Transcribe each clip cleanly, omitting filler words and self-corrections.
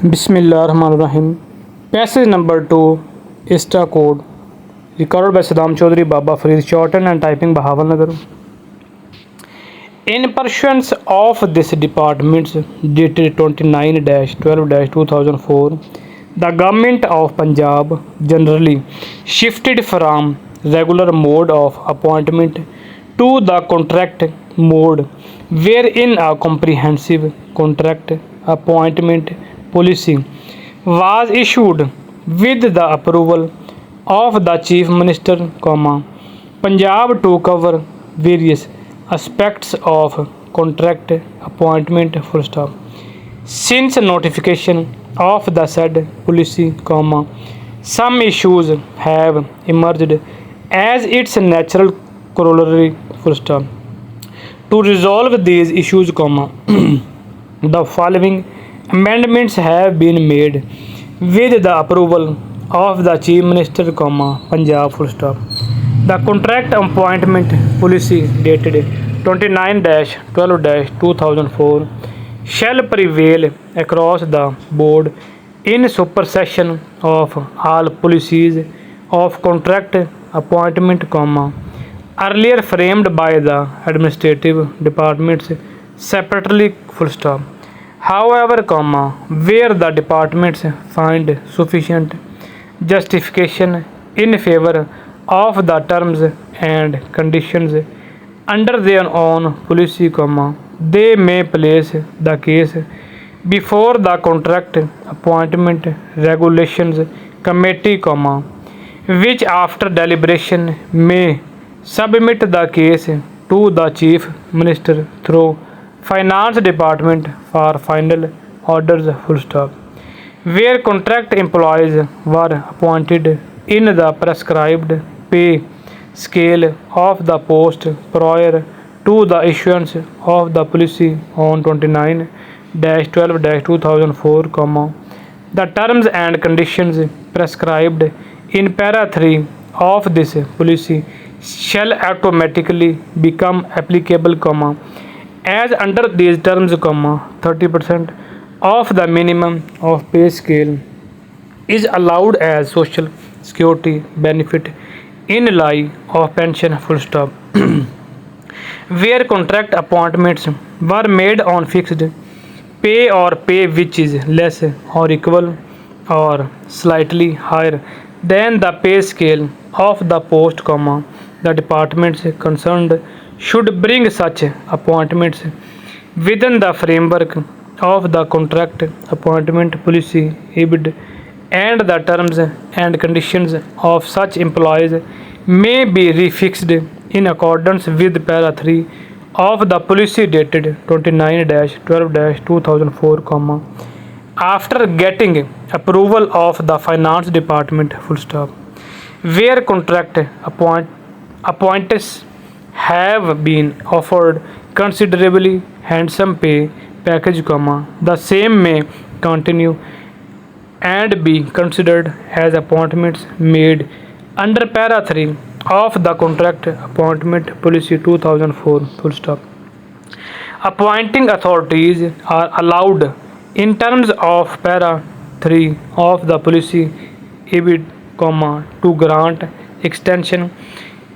बिस्मिल्लाहिर्रहमानिर्रहीम। Passage number 2 ISTA code record by Saddam Chaudhry Baba Farid shorthand and typing Bahawalnagar. In pursuance of this department's dated 29-12-2004, the government of Punjab generally shifted from regular mode of appointment to the contract mode, wherein a comprehensive contract appointment policy was issued with the approval of the Chief Minister, Punjab to cover various aspects of contract appointment. Since notification of the said policy, some issues have emerged as its natural corollary. To resolve these issues, the following amendments have been made with the approval of the Chief Minister, Punjab. The contract appointment policy dated 29-12-2004 shall prevail across the board in supersession of all policies of contract appointment, earlier framed by the administrative departments separately. However, where the departments find sufficient justification in favor of the terms and conditions under their own policy, they may place the case before the contract appointment regulations committee, which after deliberation may submit the case to the Chief Minister through Finance Department for final orders. Where contract employees were appointed in the prescribed pay scale of the post prior to the issuance of the policy on 29-12-2004, the terms and conditions prescribed in para 3 of this policy shall automatically become applicable, as under these terms, 30% of the minimum of pay scale is allowed as social security benefit in lieu of pension. Where contract appointments were made on fixed pay or pay which is less or equal or slightly higher than the pay scale of the post, the departments concerned should bring such appointments within the framework of the contract appointment policy, and the terms and conditions of such employees may be refixed in accordance with para 3 of the policy dated 29-12-2004, after getting approval of the Finance Department. Where contract appointees have been offered considerably handsome pay package, the same may continue and be considered as appointments made under para 3 of the contract appointment policy 2004. Appointing authorities are allowed in terms of para 3 of the policy, to grant extension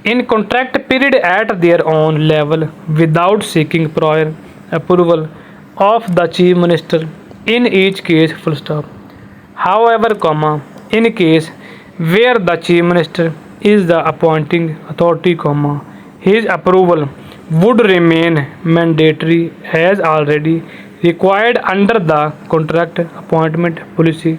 in contract period at their own level without seeking prior approval of the Chief Minister in each case. However, in case where the Chief Minister is the appointing authority, his approval would remain mandatory as already required under the contract appointment policy.